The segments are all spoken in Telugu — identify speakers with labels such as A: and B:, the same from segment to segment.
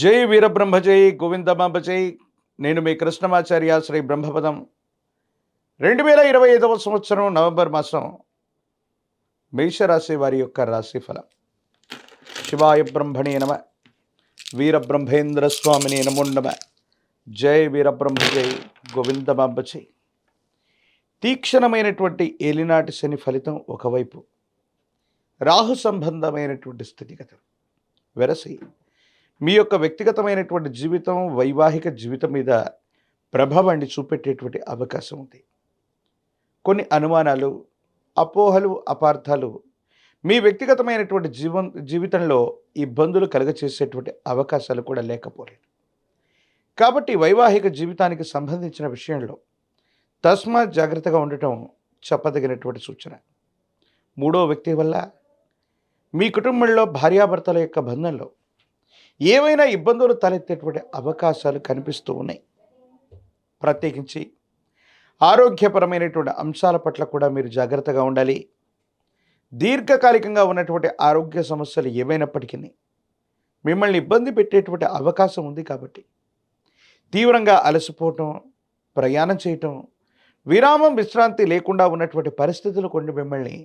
A: జై వీరబ్రహ్మ జై గోవిందమాంబ జై. నేను మీ కృష్ణమాచార్య శ్రీ బ్రహ్మపదం. 2025 సంవత్సరం నవంబర్ మాసం మేషరాశి వారి యొక్క రాశిఫలం. శివాయ బ్రహ్మణే నమ, వీరబ్రహ్మేంద్ర స్వామిని నమో నమ. జై వీరబ్రహ్మ జై గోవిందమాంబ జై. తీక్షణమైనటువంటి ఏలినాటి శని ఫలితం ఒకవైపు, రాహు సంబంధమైనటువంటి స్థితిగతులు వెరసి మీ యొక్క వ్యక్తిగతమైనటువంటి జీవితం, వైవాహిక జీవితం మీద ప్రభావాన్ని చూపెట్టేటువంటి అవకాశం ఉంది. కొన్ని అనుమానాలు, అపోహలు, అపార్థాలు మీ వ్యక్తిగతమైనటువంటి జీవితంలో ఇబ్బందులు కలుగచేసేటువంటి అవకాశాలు కూడా లేకపోలేదు. కాబట్టి వైవాహిక జీవితానికి సంబంధించిన విషయంలో తస్మాత్ జాగ్రత్తగా ఉండటం చెప్పదగినటువంటి సూచన. మూడో వ్యక్తి వల్ల మీ కుటుంబంలో భార్యాభర్తల యొక్క బంధంలో ఏవైనా ఇబ్బందులు తలెత్తేటువంటి అవకాశాలు కనిపిస్తూ ఉన్నాయి. ప్రత్యేకించి ఆరోగ్యపరమైనటువంటి అంశాల పట్ల కూడా మీరు జాగ్రత్తగా ఉండాలి. దీర్ఘకాలికంగా ఉన్నటువంటి ఆరోగ్య సమస్యలు ఏవైనప్పటికీ మిమ్మల్ని ఇబ్బంది పెట్టేటువంటి అవకాశం ఉంది. కాబట్టి తీవ్రంగా అలసిపోవటం, ప్రయాణం చేయటం, విరామం, విశ్రాంతి లేకుండా ఉన్నటువంటి పరిస్థితులు కొన్ని మిమ్మల్ని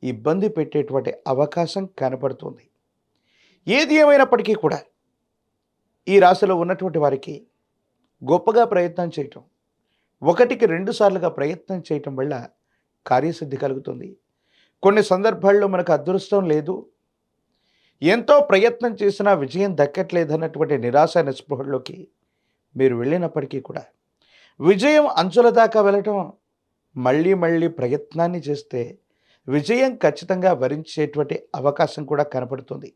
A: ఇబ్బంది పెట్టేటువంటి అవకాశం కనపడుతుంది. ఏది ఏమైనప్పటికీ కూడా ఈ రాశిలో ఉన్నటువంటి వారికి గొప్పగా ప్రయత్నం చేయటం, 1కి 2 సార్లుగా ప్రయత్నం చేయటం వల్ల కార్యసిద్ధి కలుగుతుంది. కొన్ని సందర్భాల్లో మనకు అదృష్టం లేదు, ఎంతో ప్రయత్నం చేసినా విజయం దక్కట్లేదన్నటువంటి నిరాశ నిస్పృహల్లోకి మీరు వెళ్ళినప్పటికీ కూడా విజయం అంచుల దాకా వెళ్ళటం, మళ్ళీ మళ్ళీ ప్రయత్నాన్ని చేస్తే విజయం ఖచ్చితంగా వరించేటువంటి అవకాశం కూడా కనపడుతుంది.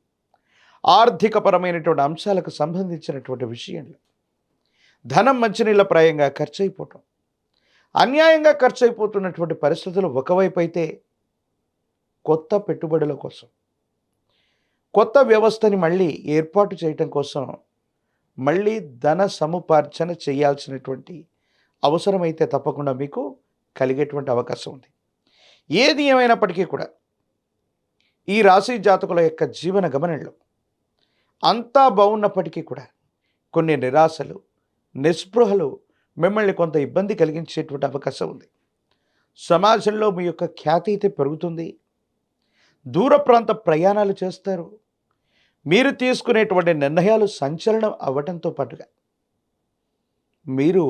A: ఆర్థికపరమైనటువంటి అంశాలకు సంబంధించినటువంటి విషయంలో ధనం మంచినీళ్ళ ప్రాయంగా ఖర్చు అయిపోవటం, అన్యాయంగా ఖర్చు అయిపోతున్నటువంటి పరిస్థితులు ఒకవైపు అయితే, కొత్త పెట్టుబడుల కోసం, కొత్త వ్యవస్థని మళ్ళీ ఏర్పాటు చేయటం కోసం మళ్ళీ ధన సముపార్జన చేయాల్సినటువంటి అవసరమైతే తప్పకుండా మీకు కలిగేటువంటి అవకాశం ఉంది. ఏది ఏమైనప్పటికీ కూడా ఈ రాశి జాతకుల యొక్క జీవన గమనంలో అంతా బాగున్నప్పటికీ కూడా కొన్ని నిరాశలు, నిస్పృహలు మిమ్మల్ని కొంత ఇబ్బంది కలిగించేటువంటి అవకాశం ఉంది. సమాజంలో మీ యొక్క ఖ్యాతి అయితే పెరుగుతుంది. దూర ప్రాంత ప్రయాణాలు చేస్తారు. మీరు తీసుకునేటువంటి నిర్ణయాలు సంచలనం అవ్వటంతో పాటుగా మీరు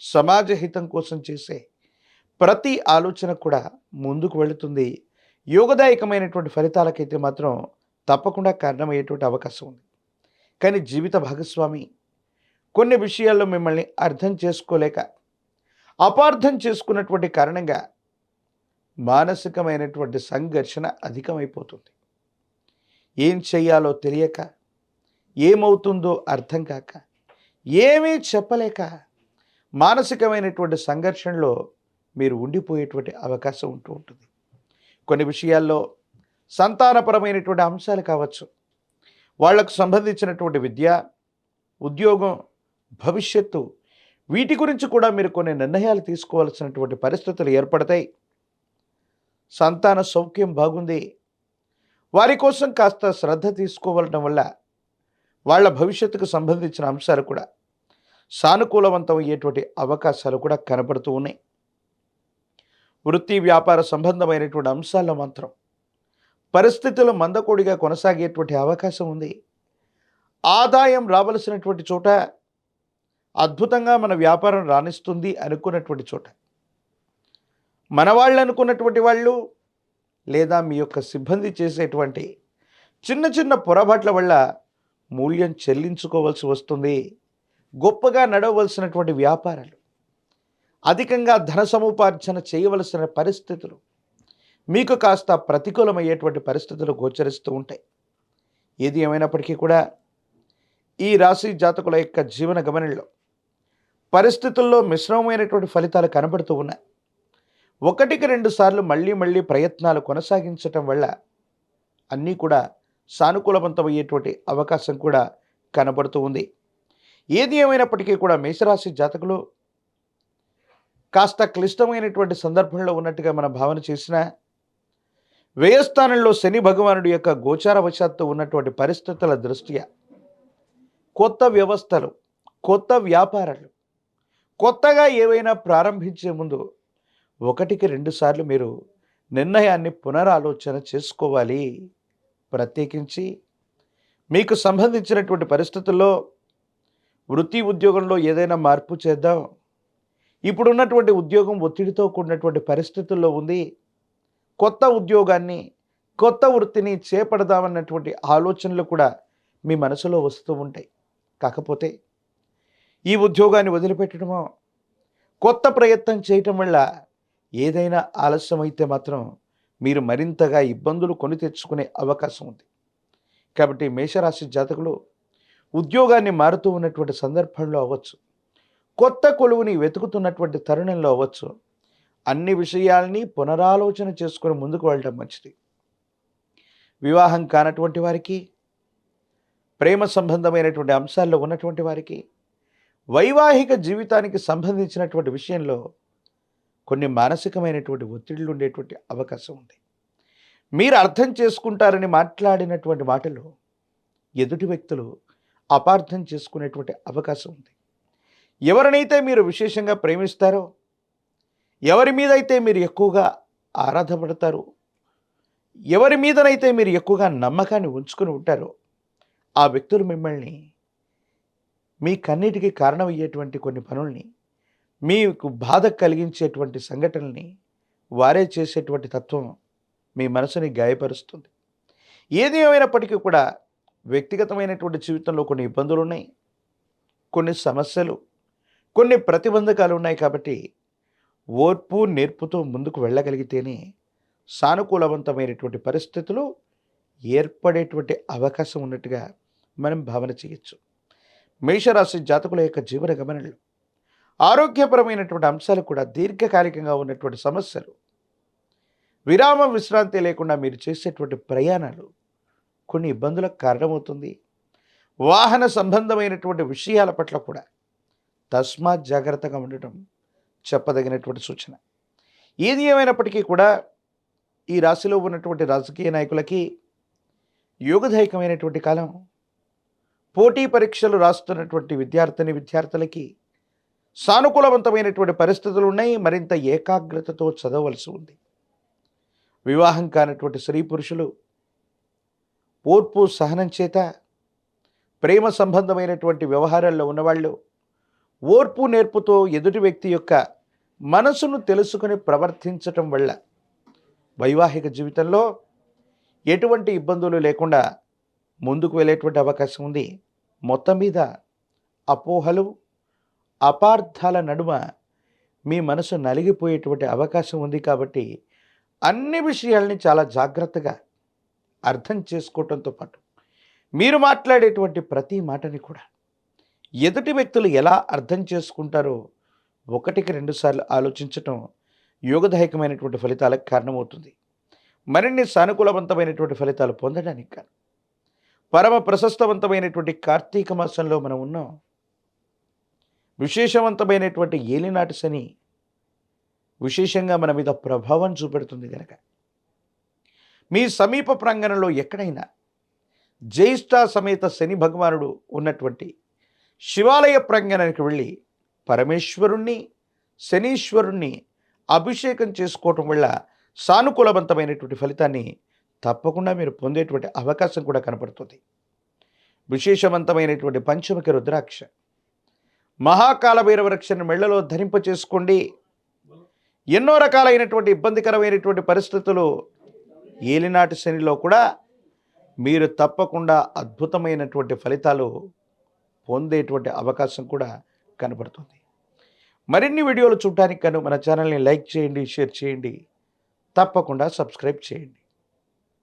A: సమాజ హితం కోసం చేసే ప్రతి ఆలోచన కూడా ముందుకు వెళుతుంది. యోగదాయకమైనటువంటి ఫలితాలకైతే మాత్రం తప్పకుండా కారణమయ్యేటువంటి అవకాశం ఉంది. కానీ జీవిత భాగస్వామి కొన్ని విషయాల్లో మిమ్మల్ని అర్థం చేసుకోలేక, అపార్థం చేసుకున్నటువంటి కారణంగా మానసికమైనటువంటి సంఘర్షణ అధికమైపోతుంది. ఏం చేయాలో తెలియక, ఏమవుతుందో అర్థం కాక, ఏమీ చెప్పలేక మానసికమైనటువంటి సంఘర్షణలో మీరు ఉండిపోయేటువంటి అవకాశం ఉంటూ ఉంటుంది. కొన్ని విషయాల్లో సంతానపరమైనటువంటి అంశాలు కావచ్చు, వాళ్లకు సంబంధించినటువంటి విద్య, ఉద్యోగం, భవిష్యత్తు, వీటి గురించి కూడా మీరు కొన్ని నిర్ణయాలు తీసుకోవాల్సినటువంటి పరిస్థితులు ఏర్పడతాయి. సంతాన సౌఖ్యం బాగుంది, వారి కోసం కాస్త శ్రద్ధ తీసుకోవడం వల్ల వాళ్ళ భవిష్యత్తుకు సంబంధించిన అంశాలు కూడా సానుకూలవంతం అయ్యేటువంటి అవకాశాలు కూడా కనబడుతూ ఉన్నాయి. వృత్తి వ్యాపార సంబంధమైనటువంటి అంశాల్లో మాత్రం పరిస్థితులు మందకొడిగా కొనసాగేటువంటి అవకాశం ఉంది. ఆదాయం రావలసినటువంటి చోట, అద్భుతంగా మన వ్యాపారం రాణిస్తుంది అనుకున్నటువంటి చోట, మన వాళ్ళు అనుకున్నటువంటి వాళ్ళు లేదా మీ యొక్క సిబ్బంది చేసేటువంటి చిన్న చిన్న పొరపాట్ల వల్ల మూల్యం చెల్లించుకోవాల్సి వస్తుంది. గొప్పగా నడవలసినటువంటి వ్యాపారాలు, అధికంగా ధన సముపార్జన చేయవలసిన పరిస్థితులు మీకు కాస్త ప్రతికూలమయ్యేటువంటి పరిస్థితులు గోచరిస్తూ ఉంటాయి. ఏది ఏమైనప్పటికీ కూడా ఈ రాశి జాతకుల యొక్క జీవన గమనంలో పరిస్థితుల్లో మిశ్రమమైనటువంటి ఫలితాలు కనబడుతూ ఉన్నాయి. 1కి 2 సార్లు మళ్ళీ మళ్ళీ ప్రయత్నాలు కొనసాగించటం వల్ల అన్నీ కూడా సానుకూలవంతమయ్యేటువంటి అవకాశం కూడా కనబడుతూ ఉంది. ఏది ఏమైనప్పటికీ కూడా మేషరాశి జాతకులు కాస్త క్లిష్టమైనటువంటి సందర్భంలో ఉన్నట్టుగా మనం భావన చేసినా, వ్యయస్థానంలో శని భగవానుడి యొక్క గోచార వశాత్తు ఉన్నటువంటి పరిస్థితుల దృష్ట్యా కొత్త వ్యవస్థలు, కొత్త వ్యాపారాలు, కొత్తగా ఏవైనా ప్రారంభించే ముందు ఒకటికి రెండు సార్లు మీరు నిర్ణయాన్ని పునరాలోచన చేసుకోవాలి. ప్రత్యేకించి మీకు సంబంధించినటువంటి పరిస్థితుల్లో వృత్తి ఉద్యోగంలో ఏదైనా మార్పు చేద్దాం, ఇప్పుడున్నటువంటి ఉద్యోగం ఒత్తిడితో కూడినటువంటి పరిస్థితుల్లో ఉంది, కొత్త ఉద్యోగాన్ని, కొత్త వృత్తిని చేపడదామన్నటువంటి ఆలోచనలు కూడా మీ మనసులో వస్తూ ఉంటాయి. కాకపోతే ఈ ఉద్యోగాన్ని వదిలిపెట్టడమో, కొత్త ప్రయత్నం చేయటం వల్ల ఏదైనా ఆలస్యమైతే మాత్రం మీరు మరింతగా ఇబ్బందులు కొని తెచ్చుకునే అవకాశం ఉంది. కాబట్టి మేషరాశి జాతకులు ఉద్యోగాన్ని మారుతూ ఉన్నటువంటి సందర్భంలో అవ్వచ్చు, కొత్త కొలువుని వెతుకుతున్నటువంటి తరుణంలో అవ్వచ్చు, అన్ని విషయాల్ని పునరాలోచన చేసుకొని ముందుకు వెళ్ళడం మంచిది. వివాహం కానటువంటి వారికి, ప్రేమ సంబంధమైనటువంటి అంశాల్లో ఉన్నటువంటి వారికి, వైవాహిక జీవితానికి సంబంధించినటువంటి విషయంలో కొన్ని మానసికమైనటువంటి ఒత్తిళ్లు ఉండేటువంటి అవకాశం ఉంది. మీరు అర్థం చేసుకుంటారని మాట్లాడినటువంటి మాటలు ఎదుటి వ్యక్తులు అపార్థం చేసుకునేటువంటి అవకాశం ఉంది. ఎవరినైతే మీరు విశేషంగా ప్రేమిస్తారో, ఎవరి మీదైతే మీరు ఎక్కువగా ఆరాధపడతారో, ఎవరి మీదనైతే మీరు ఎక్కువగా నమ్మకాన్ని ఉంచుకొని ఉంటారో, ఆ వ్యక్తులు మిమ్మల్ని మీ కన్నిటికి కారణమయ్యేటువంటి కొన్ని పనుల్ని, మీకు బాధ కలిగించేటువంటి సంఘటనల్ని వారే చేసేటువంటి తత్వం మీ మనసుని గాయపరుస్తుంది. ఏది ఏమైనప్పటికీ కూడా వ్యక్తిగతమైనటువంటి జీవితంలో కొన్ని ఇబ్బందులు ఉన్నాయి, కొన్ని సమస్యలు, కొన్ని ప్రతిబంధకాలు ఉన్నాయి. కాబట్టి ఓర్పు నేర్పుతో ముందుకు వెళ్ళగలిగితేనే సానుకూలవంతమైనటువంటి పరిస్థితులు ఏర్పడేటువంటి అవకాశం ఉన్నట్టుగా మనం భావన చేయొచ్చు. మేషరాశి జాతకుల యొక్క జీవన గమనంలో ఆరోగ్యపరమైనటువంటి అంశాలు కూడా దీర్ఘకాలికంగా ఉన్నటువంటి సమస్యలు, విరామం విశ్రాంతి లేకుండా మీరు చేసేటువంటి ప్రయాణాలు కొన్ని ఇబ్బందులకు కారణమవుతుంది. వాహన సంబంధమైనటువంటి విషయాల పట్ల కూడా తస్మాత్ జాగ్రత్తగా ఉండటం చెప్పదగినటువంటి సూచన. ఏది ఏమైనప్పటికీ కూడా ఈ రాశిలో ఉన్నటువంటి రాజకీయ నాయకులకి యోగదాయకమైనటువంటి కాలం. పోటీ పరీక్షలు రాస్తున్నటువంటి విద్యార్థులకి సానుకూలవంతమైనటువంటి పరిస్థితులు ఉన్నాయి. మరింత ఏకాగ్రతతో చదవవలసి ఉంది. వివాహం కానటువంటి స్త్రీ పురుషులు ఓర్పు సహనం చేత, ప్రేమ సంబంధమైనటువంటి వ్యవహారాల్లో ఉన్నవాళ్ళు ఓర్పు నేర్పుతో ఎదుటి వ్యక్తి యొక్క మనసును తెలుసుకుని ప్రవర్తించటం వల్ల వైవాహిక జీవితంలో ఎటువంటి ఇబ్బందులు లేకుండా ముందుకు వెళ్ళేటువంటి అవకాశం ఉంది. మొత్తం మీద అపోహలు, అపార్థాల నడుమ మీ మనసు నలిగిపోయేటువంటి అవకాశం ఉంది. కాబట్టి అన్ని విషయాల్ని చాలా జాగ్రత్తగా అర్థం చేసుకోవటంతో పాటు మీరు మాట్లాడేటువంటి ప్రతి మాటని కూడా ఎదుటి వ్యక్తులు ఎలా అర్థం చేసుకుంటారో ఒకటికి రెండు సార్లు ఆలోచించటం యోగదాయకమైనటువంటి ఫలితాలకు కారణమవుతుంది. మరిన్ని సానుకూలవంతమైనటువంటి ఫలితాలు పొందడానికి కాను పరమ ప్రశస్తవంతమైనటువంటి కార్తీక మాసంలో మనం ఉన్నాం. విశేషవంతమైనటువంటి ఏలినాటి శని విశేషంగా మన మీద ప్రభావం చూపెడుతుంది కనుక మీ సమీప ప్రాంగణంలో ఎక్కడైనా జ్యేష్ఠ సమేత శని భగవానుడు ఉన్నటువంటి శివాలయ ప్రాంగణానికి వెళ్ళి పరమేశ్వరుణ్ణి, శనీశ్వరుణ్ణి అభిషేకం చేసుకోవటం వల్ల సానుకూలవంతమైనటువంటి ఫలితాన్ని తప్పకుండా మీరు పొందేటువంటి అవకాశం కూడా కనపడుతుంది. విశేషవంతమైనటువంటి పంచముఖి రుద్రాక్ష, మహాకాల భైరవ రక్షను మెళ్లలో ధరింప చేసుకోండి. ఎన్నో రకాలైనటువంటి ఇబ్బందికరమైనటువంటి పరిస్థితులు ఏలినాటి శనిలో కూడా మీరు తప్పకుండా అద్భుతమైనటువంటి ఫలితాలు పొందేటువంటి అవకాశం కూడా కనపడుతుంది. మరిన్ని వీడియోలు చూడటానికి కను మన ఛానల్ని లైక్ చేయండి, షేర్ చేయండి, తప్పకుండా సబ్స్క్రైబ్ చేయండి.